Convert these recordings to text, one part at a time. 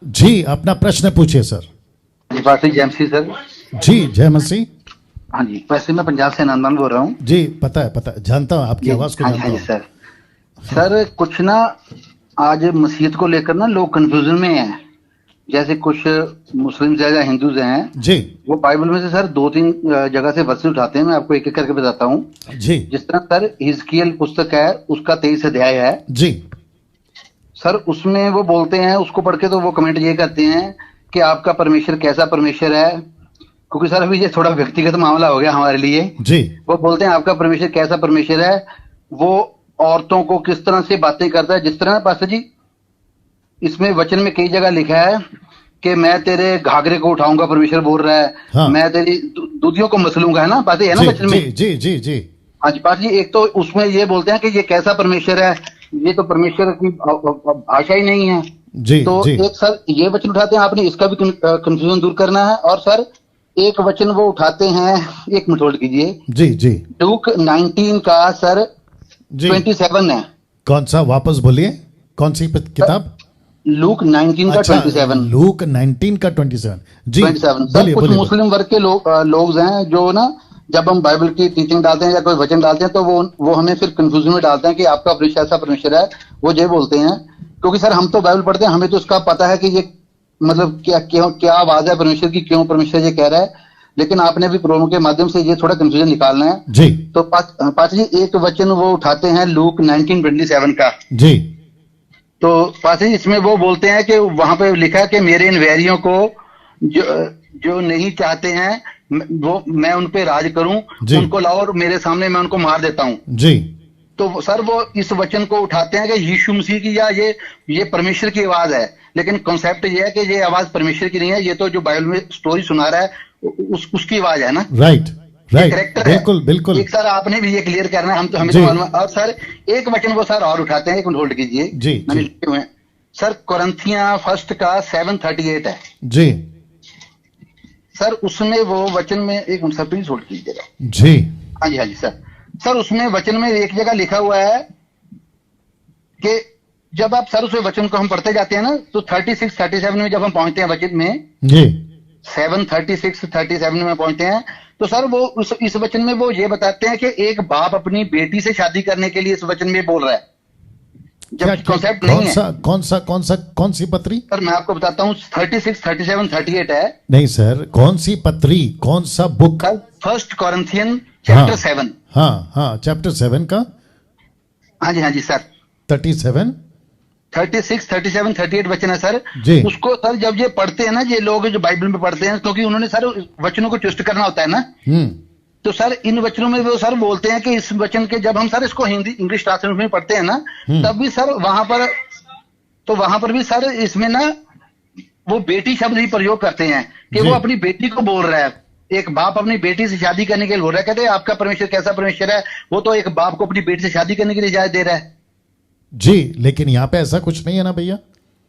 जी, अपना प्रश्न पूछिए सर। जी पासी जय मसीह सर। जी, जय मसीह। हाँ जी, वैसे मैं पंजाब से नंदन बोल रहा हूँ। जी, पता है, जानता हूँ, आपकी आवाज को हाँ जानता जी हूँ। सर। सर कुछ ना आज मसीहत को लेकर ना लोग कंफ्यूजन में हैं। जैसे कुछ मुस्लिम्स हैं या हिंदूज हैं, जी वो बाइबल में से सर 2-3 जगह से वर्सेस उठाते हैं। मैं आपको एक एक करके बताता हूँ। जी जिस तरह सर हिजकिय्याल पुस्तक है, उसका 23 अध्याय है। जी सर उसमें वो बोलते हैं, उसको पढ़ के तो वो कमेंट ये करते हैं कि आपका परमेश्वर कैसा परमेश्वर है। क्योंकि सर अभी ये थोड़ा व्यक्तिगत मामला हो गया हमारे लिए। जी वो बोलते हैं आपका परमेश्वर कैसा परमेश्वर है। वो औरतों को किस तरह से बातें करता है, जिस तरह पास्टर जी इसमें वचन में कई जगह लिखा है कि मैं तेरे घाघरे को उठाऊंगा, परमेश्वर बोल रहा है। हाँ। मैं तेरी दूधियों को मसलूंगा, है ना, बातें है ना जी वचन जी में। जी जी जी हाँ जी पास्टर जी, एक तो उसमें ये बोलते हैं कि ये कैसा परमेश्वर है, ये तो परमेश्वर की भाषा ही नहीं है। जी तो जी एक सर ये वचन उठाते हैं, आपने इसका भी कंफ्यूजन दूर करना है। और सर एक वचन वो उठाते हैं, एक मिनट होल्ड कीजिए। जी जी लूक 19 का सर जी 27 है। कौन सा, वापस बोलिए, कौन सी किताब? लूक 19 का अच्छा, 27। लूक 19 का 27। जी 27 सर, बोलिए कुछ बोलिए बोलिए। मुस्लिम वर्ग के लोग हैं जो ना, जब हम बाइबल की टीचिंग डालते हैं या कोई वचन डालते हैं तो वो हमें फिर कंफ्यूजन में डालते हैं कि आपका परमेश्वर ऐसा परमेश्वर है। वो ये बोलते हैं, क्योंकि सर हम तो बाइबल पढ़ते हैं, हमें तो उसका पता है कि ये मतलब क्या क्यों क्या आवाज है परमेश्वर की, क्यों परमेश्वर ये कह रहा है। लेकिन आपने भी प्रोग्राम के माध्यम से ये थोड़ा कंफ्यूजन निकालना है। जी तो पाच जी एक वचन वो उठाते हैं लूक 19:27 का। जी तो पासी इसमें वो बोलते हैं कि वहां पे लिखा है कि मेरे इन वैरियों को जो जो नहीं चाहते हैं वो मैं उन पे राज करूं, जी। उनको लाओ और मेरे सामने मैं उनको मार देता हूं। जी तो सर वो इस वचन को उठाते हैं कि यीशु मसीह की या ये परमेश्वर की आवाज है। लेकिन कॉन्सेप्ट ये है कि ये आवाज परमेश्वर की नहीं है, ये तो जो बाइबल में स्टोरी सुना रहा है उसकी आवाज है ना। राइट राइट, करेक्टर बिल्कुल है। बिल्कुल। एक सर आपने भी ये क्लियर करना है, हम तो हमें जी तो मालूम है। और सर एक वचन वो सर और उठाते हैं, एक मिनट होल्ड कीजिए, जी मैंने जी लिखे हुए हैं। सर कोरिन्थियां फर्स्ट का 7:38 है। जी सर उसमें वो वचन में, एक मिनट सर प्लीज होल्ड कीजिएगा। जी हाँ जी सर। सर उसमें वचन में एक जगह लिखा हुआ है कि जब आप सर उस वचन को हम पढ़ते जाते हैं ना, तो 36-37 में जब हम पहुंचते हैं वचन में, जी 7:36-37 में पहुंचते हैं, तो सर वो इस वचन में वो ये बताते हैं कि एक बाप अपनी बेटी से शादी करने के लिए इस वचन में बोल रहा है, जबकि कॉन्सेप्ट नहीं है। कौन सी पत्री? सर मैं आपको बताता हूँ, 36, 37, 38 है। नहीं सर, कौन सी पत्री, कौन सा बुक? First Corinthian chapter 7। हाँ चैप्टर 7 का। हाँ जी सर 37, 36, 37, 38 वचन है सर जी। उसको सर जब ये पढ़ते हैं ना, ये लोग जो बाइबल में पढ़ते हैं, क्योंकि उन्होंने सर वचनों को ट्विस्ट करना होता है ना। तो सर इन वचनों में वो सर बोलते हैं कि इस वचन के जब हम सर इसको हिंदी इंग्लिश ट्रांसलेशन में पढ़ते हैं ना, तब भी सर वहां पर भी सर इसमें ना वो बेटी शब्द ही प्रयोग करते हैं कि वो अपनी बेटी को बोल रहा है। एक बाप अपनी बेटी से शादी करने के लिए बोल रहा है। कहते हैं आपका परमेश्वर कैसा परमेश्वर है, वो तो एक बाप को अपनी बेटी से शादी करने के लिए इजाजत दे रहा है। जी, लेकिन यहाँ पे ऐसा कुछ नहीं है ना भैया।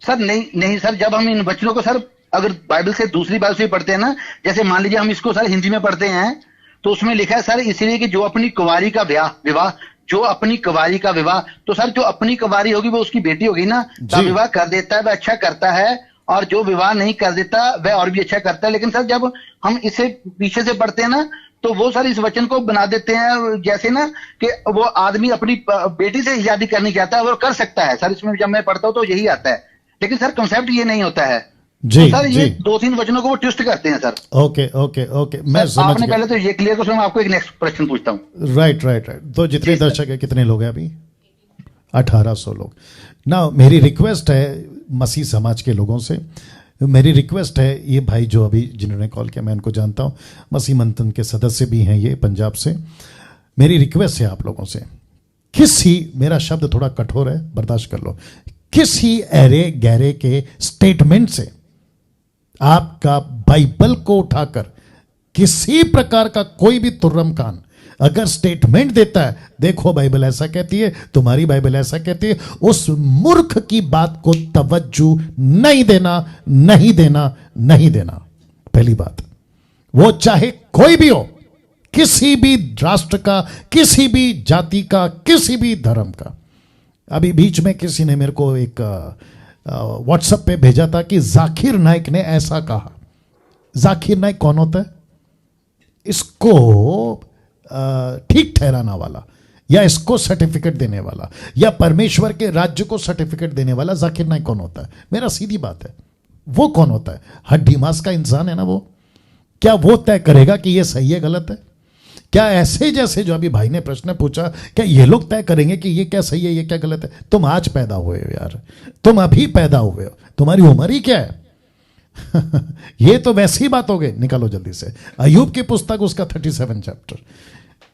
सर नहीं सर, जब हम इन वचनों को सर अगर बाइबल से दूसरी बाइबल से पढ़ते हैं ना, जैसे मान लीजिए हम इसको सर हिंदी में पढ़ते हैं, तो उसमें लिखा है सर इसलिए कि जो अपनी कुंवारी का विवाह जो अपनी कुंवारी का विवाह, तो सर जो अपनी कुंवारी होगी वो उसकी बेटी होगी ना, तो विवाह कर देता है वह अच्छा करता है, और जो विवाह नहीं कर देता वह और भी अच्छा करता है। लेकिन सर जब हम इसे पीछे से पढ़ते हैं ना, तो वो सर इस वचन को बना देते हैं जैसे ना कि वो आदमी अपनी बेटी से शादी करनी चाहता है, वो कर सकता है। सर इसमें जब मैं पढ़ता हूँ तो यही आता है, लेकिन सर कंसेप्ट ये नहीं होता है। जी, तो सर जी। ये 2-3 वचनों को वो ट्विस्ट करते हैं सर। ओके मैं समझ आपने गया। पहले तो ये क्लियर कर, मैं आपको एक नेक्स्ट प्रश्न पूछता हूँ। राइट। तो जितने दर्शक है, कितने लोग हैं अभी? 1800 लोग ना। मेरी रिक्वेस्ट है मसीह समाज के लोगों से, मेरी रिक्वेस्ट है, ये भाई जो अभी जिन्होंने कॉल किया मैं उनको जानता हूँ, मसीह मंथन के सदस्य भी हैं ये पंजाब से। मेरी रिक्वेस्ट है आप लोगों से, किसी, मेरा शब्द थोड़ा कठोर है, बर्दाश्त कर लो, किसी अरे गहरे के स्टेटमेंट से आपका बाइबल को उठाकर किसी प्रकार का कोई भी तुर्रम कान अगर स्टेटमेंट देता है, देखो बाइबल ऐसा कहती है, तुम्हारी बाइबल ऐसा कहती है, उस मूर्ख की बात को तवज्जो नहीं देना। पहली बात, वो चाहे कोई भी हो, किसी भी राष्ट्र का, किसी भी जाति का, किसी भी धर्म का। अभी बीच में किसी ने मेरे को एक व्हाट्सएप पे भेजा था कि जाकिर नाइक ने ऐसा कहा। जाकिर नाइक कौन होता है? इसको ठीक ठहराना वाला, या इसको सर्टिफिकेट देने वाला, या परमेश्वर के राज्य को सर्टिफिकेट देने वाला जाकिर नाइक कौन होता है? मेरा सीधी बात है, वो कौन होता है? हड्डी मांस का इंसान है ना वो। क्या वो तय करेगा कि ये सही है गलत है? क्या ऐसे जैसे जो अभी भाई ने प्रश्न पूछा, क्या ये लोग तय करेंगे कि ये क्या सही है ये क्या गलत है? तुम आज पैदा हुए हो यार, तुम अभी पैदा हुए हो, तुम्हारी उम्र ही क्या है? ये तो वैसी बात हो गई। निकालो जल्दी से अय्यूब की पुस्तक, उसका 37 चैप्टर।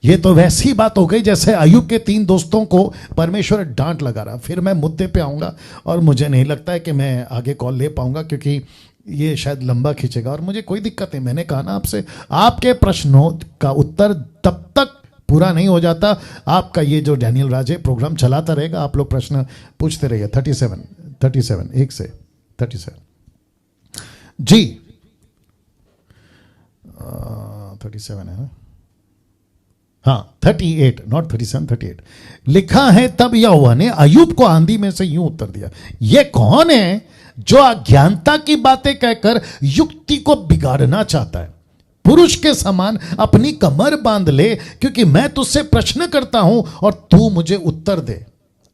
ये तो वैसी बात हो गई जैसे अय्यूब के 3 दोस्तों को परमेश्वर डांट लगा रहा। फिर मैं मुद्दे पे आऊंगा और मुझे नहीं लगता है कि मैं आगे कॉल ले पाऊंगा, क्योंकि ये शायद लंबा खींचेगा और मुझे कोई दिक्कत नहीं। मैंने कहा ना आपसे, आपके प्रश्नों का उत्तर तब तक पूरा नहीं हो जाता, आपका ये जो डैनियल राजे प्रोग्राम चलाता रहेगा, आप लोग प्रश्न पूछते रहिए। 37 1 से 37 जी 37 है ना? हाँ 38, नॉट 37, 38 लिखा है। तब यहोवा ने अय्यूब को आंधी में से यूं उत्तर दिया, ये कौन है जो अज्ञानता की बातें कहकर युक्ति को बिगाड़ना चाहता है? पुरुष के समान अपनी कमर बांध ले, क्योंकि मैं तुझसे प्रश्न करता हूं और तू मुझे उत्तर दे।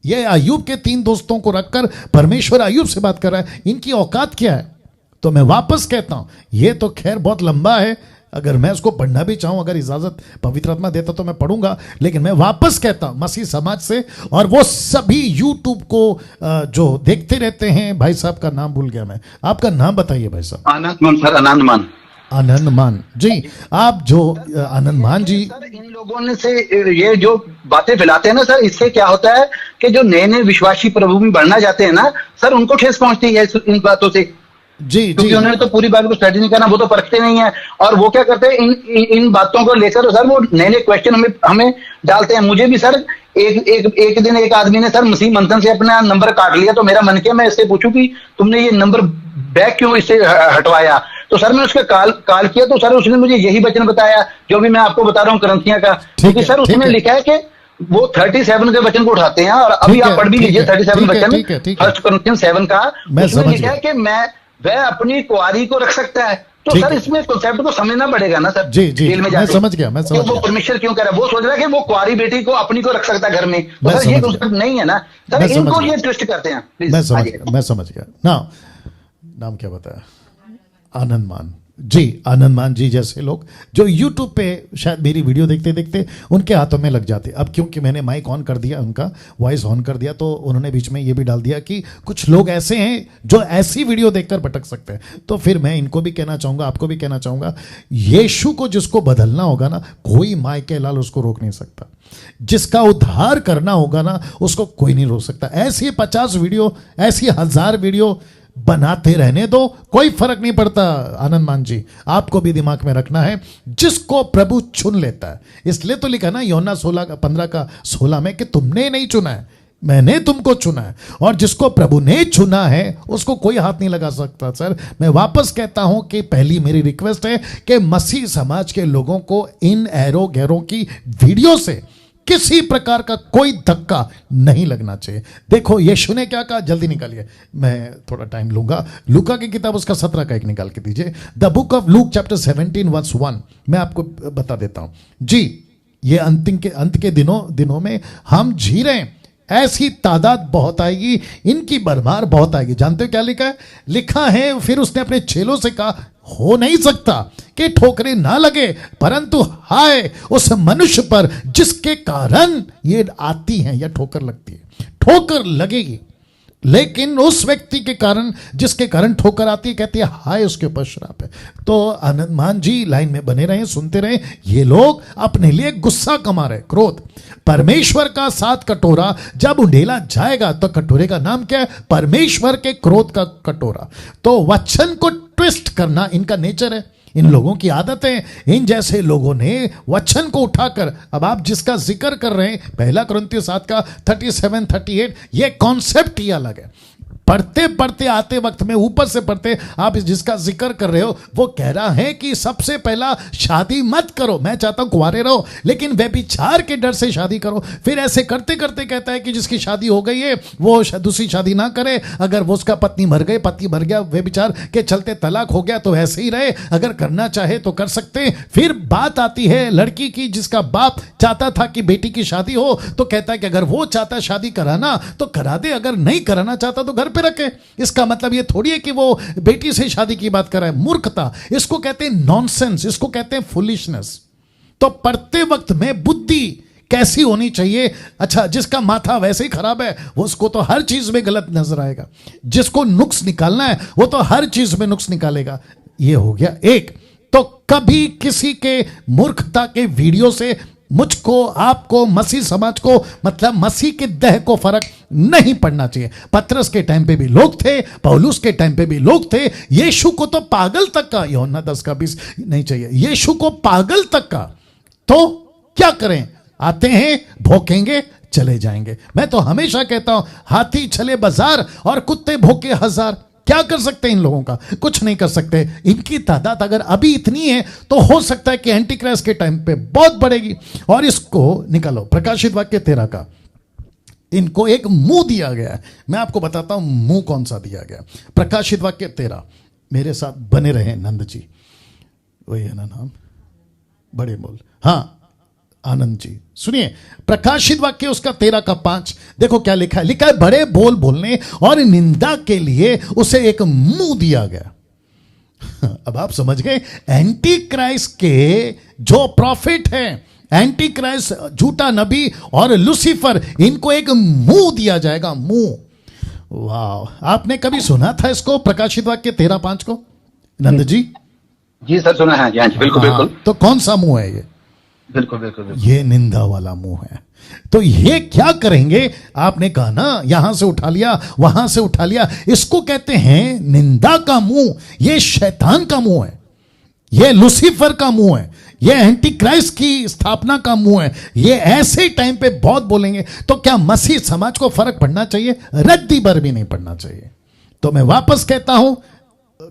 ये अय्यूब के 3 दोस्तों को रखकर परमेश्वर अय्यूब से बात कर रहा है। इनकी औकात क्या है? तो मैं वापस कहता हूं, ये तो खैर बहुत लंबा है, अगर मैं उसको पढ़ना भी चाहूं, अगर इजाजत पवित्र आत्मा देता तो मैं पढ़ूंगा, लेकिन मैं वापस कहता हूं मसीह समाज से और वो सभी यूट्यूब को जो देखते रहते हैं। भाई साहब का नाम भूल गया मैं, आपका नाम बताइए भाई साहब। आनंदमान सर, आनंदमान। आनंदमान जी, आप जो आनंदमान जी, सर इन लोगों ने से ये जो बातें फैलाते हैं ना सर, इससे क्या होता है कि जो नए नए विश्वासी प्रभु में बढ़ना चाहते हैं ना सर, उनको ठेस पहुंचती है इन बातों से। जी क्योंकि जी, उन्होंने तो पूरी बात को स्टडी नहीं करना, वो तो परखते नहीं है। और वो क्या करते हैं, इन बातों को लेकर सर वो नए नए क्वेश्चन हमें डालते हैं। मुझे भी सर एक दिन एक आदमी ने सर मसीह मंथन से अपना नंबर काट लिया, तो मेरा मन किया मैं इससे पूछूं कि तुमने ये नंबर बैक क्यों इससे हटवाया? तो सर मैं उसका काल किया, तो सर उसने मुझे यही वचन बताया जो भी मैं आपको बता रहा हूँ करंथिया का। क्योंकि सर उसमें लिखा है कि वो 37 के वचन को उठाते हैं, और अभी आप पढ़ भी लीजिए 37 वचन 1 Corinthians 7 का। उसमें लिखा है कि वह अपनी कुआरी को रख सकता है। तो सर इसमें कॉन्सेप्ट को समझना पड़ेगा ना सर। जी जी, मैं समझ गया, मैं समझ गया। वो परमेश्वर क्यों कह रहा है? वो सोच रहा है कि वो कुआरी बेटी को अपनी को रख सकता है घर में। तो सर ये कॉन्सेप्ट नहीं है ना सर, इनको ये ट्विस्ट करते हैं। मैं समझ गया। नाम क्या बताया? आनंदमान जी। आनंदमान जी जैसे लोग जो YouTube पे शायद मेरी वीडियो देखते देखते उनके हाथों में लग जाते। अब क्योंकि मैंने माइक ऑन कर दिया, उनका वॉइस ऑन कर दिया, तो उन्होंने बीच में ये भी डाल दिया कि कुछ लोग ऐसे हैं जो ऐसी वीडियो देखकर भटक सकते हैं। तो फिर मैं इनको भी कहना चाहूँगा, आपको भी कहना चाहूँगा, यीशु को जिसको बदलना होगा ना, कोई माई के लाल उसको रोक नहीं सकता। जिसका उद्धार करना होगा ना, उसको कोई नहीं रोक सकता। ऐसी 50 वीडियो, ऐसी 1000 वीडियो बनाते रहने दो, कोई फर्क नहीं पड़ता। आनंदमान जी, आपको भी दिमाग में रखना है, जिसको प्रभु चुन लेता है। इसलिए तो लिखा ना यूहन्ना 15:16 में कि तुमने नहीं चुना है, मैंने तुमको चुना है। और जिसको प्रभु ने चुना है उसको कोई हाथ नहीं लगा सकता। सर मैं वापस कहता हूं कि पहली मेरी रिक्वेस्ट है कि मसीह समाज के लोगों को इन एरो गैरों की वीडियो से किसी प्रकार का कोई धक्का नहीं लगना चाहिए। देखो यीशु ने क्या कहा, जल्दी निकालिए, मैं थोड़ा टाइम लूंगा। लूका की किताब उसका 17 का एक निकाल के दीजिए। The book of Luke chapter 17 verse 1 मैं आपको बता देता हूं जी। ये अंत के दिनों में हम जी रहे हैं, ऐसी तादाद बहुत आएगी, इनकी भरमार बहुत आएगी। जानते हो क्या लिखा है? लिखा है, फिर उसने अपने चेलों से कहा, हो नहीं सकता कि ठोकरें ना लगे, परंतु हाय उस मनुष्य पर जिसके कारण ये आती हैं या ठोकर लगती है। ठोकर लगेगी, लेकिन उस व्यक्ति के कारण जिसके कारण ठोकर आती है, कहती है हाय उसके ऊपर श्राप है। तो आनंदमान जी लाइन में बने रहें, सुनते रहें। ये लोग अपने लिए गुस्सा कमा रहे, क्रोध। परमेश्वर का 7 कटोरा जब उंडेला जाएगा तो कटोरे का नाम क्या है? परमेश्वर के क्रोध का कटोरा। तो वचन को ट्विस्ट करना इनका नेचर है, इन लोगों की आदत है। इन जैसे लोगों ने वचन को उठाकर, अब आप जिसका जिक्र कर रहे हैं 1 Corinthians 7 का 37-38, ये कॉन्सेप्ट ही अलग है। पढ़ते पढ़ते आते वक्त में ऊपर से पढ़ते आप जिसका जिक्र कर रहे हो वो कह रहा है कि सबसे पहला शादी मत करो। मैं चाहता हूं कुंवारे रहो, लेकिन व्यभिचार के डर से शादी करो। फिर ऐसे करते करते कहता है कि जिसकी शादी हो गई है वो दूसरी शादी ना करे। अगर वो उसका पत्नी मर गई, पति मर गया, व्यभिचार के चलते तलाक हो गया तो ऐसे ही रहे, अगर करना चाहे तो कर सकते हैं। फिर बात आती है लड़की की जिसका बाप चाहता था कि बेटी की शादी हो, तो कहता है कि अगर वो चाहता शादी कराना तो करा दे, अगर नहीं कराना चाहता तो घर पे रखे। इसका मतलब ये थोड़ी है कि वो बेटी से शादी की बात कर रहा है। मूर्खता, इसको कहते हैं नॉनसेंस, इसको कहते हैं फुलिशनेस। तो पढ़ते वक्त में बुद्धि कैसी होनी चाहिए। अच्छा, जिसका माथा वैसे ही खराब है वो उसको तो हर चीज में गलत नजर आएगा। जिसको नुक्स निकालना है वो तो हर चीज में नुक्स निकालेगा। ये हो गया एक। तो कभी किसी के मूर्खता के वीडियो से मुझको, आपको, मसीह समाज को, मतलब मसीह के देह को फर्क नहीं पड़ना चाहिए। पतरस के टाइम पे भी लोग थे, पौलुस के टाइम पे भी लोग थे। यीशु को तो पागल तक का, यूहन्ना 10:20 नहीं चाहिए, यीशु को पागल तक का। तो क्या करें? आते हैं, भौंकेंगे, चले जाएंगे। मैं तो हमेशा कहता हूं हाथी चले बाजार और कुत्ते भौंके हजार। क्या कर सकते हैं इन लोगों का? कुछ नहीं कर सकते। इनकी तादाद अगर अभी इतनी है तो हो सकता है कि एंटी क्राइस्ट के टाइम पे बहुत बढ़ेगी। और इसको निकालो प्रकाशित वाक्य 13 का। इनको एक मुंह दिया गया है। मैं आपको बताता हूं मुंह कौन सा दिया गया। प्रकाशित वाक्य 13, मेरे साथ बने रहे नंद जी, वही है ना नाम, बड़े बोल, हाँ आनंद जी। सुनिए प्रकाशित वाक्य उसका 13:5, देखो क्या लिखा है। लिखा है बड़े बोल बोलने और निंदा के लिए उसे एक मुंह दिया गया। अब आप समझ गए, एंटी क्राइस्ट के जो प्रॉफिट हैं, एंटी क्राइस्ट, झूठा नबी और लूसीफर, इनको एक मुंह दिया जाएगा, मुंह। वाह, आपने कभी सुना था इसको, प्रकाशित वाक्य 13:5 को, नंद जी? जी सर सुना है। जी बिल्कुल बिल्कुल। तो कौन सा मुंह है ये? बिल्कुल बिल्कुल। ये निंदा वाला मुंह है। तो ये क्या करेंगे? आपने कहा ना यहां से उठा लिया, वहां से उठा लिया। इसको कहते हैं निंदा का मुंह। ये शैतान का मुंह है, ये लूसीफर का मुंह है, ये एंटी क्राइस्ट की स्थापना का मुंह है। ये ऐसे टाइम पे बहुत बोलेंगे। तो क्या मसीह समाज को फर्क पड़ना चाहिए? रद्दी भर भी नहीं पड़ना चाहिए। तो मैं वापस कहता हूं,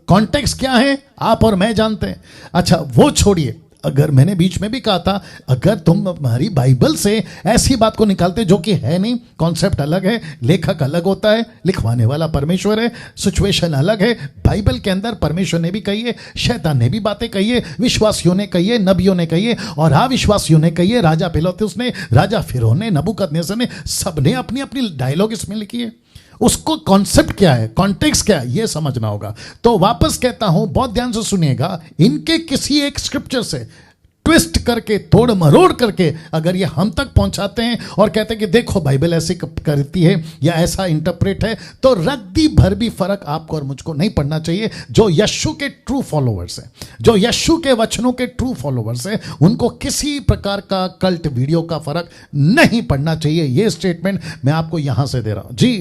कॉन्टेक्स्ट क्या है आप और मैं जानते हैं। अच्छा वो छोड़िए, अगर मैंने बीच में भी कहा था, अगर तुम हमारी बाइबल से ऐसी बात को निकालते जो कि है नहीं, कॉन्सेप्ट अलग है, लेखक अलग होता है, लिखवाने वाला परमेश्वर है, सिचुएशन अलग है। बाइबल के अंदर परमेश्वर ने भी कही है, शैतान ने भी बातें कही है, विश्वासियों ने कही है, नबियों ने कही है और अविश्वासियों ने कही है, राजा पिलातुस ने, राजा फिरौन ने, नबूकदनेस्सर ने, सबने अपनी अपनी डायलॉग इसमें लिखी है। उसको कॉन्सेप्ट क्या है, कॉन्टेक्स्ट क्या है, ये समझना होगा। तो वापस कहता हूं, बहुत ध्यान से सुनिएगा, इनके किसी एक स्क्रिप्चर से ट्विस्ट करके, तोड़ मरोड़ करके अगर ये हम तक पहुंचाते हैं और कहते हैं कि देखो बाइबल ऐसे करती है या ऐसा इंटरप्रेट है, तो रद्दी भर भी फर्क आपको और मुझको नहीं पड़ना चाहिए। जो यीशु के ट्रू फॉलोवर्स हैं, जो यीशु के वचनों के ट्रू फॉलोवर्स हैं, उनको किसी प्रकार का कल्ट वीडियो का फर्क नहीं पड़ना चाहिए। ये स्टेटमेंट मैं आपको यहां से दे रहा हूं जी।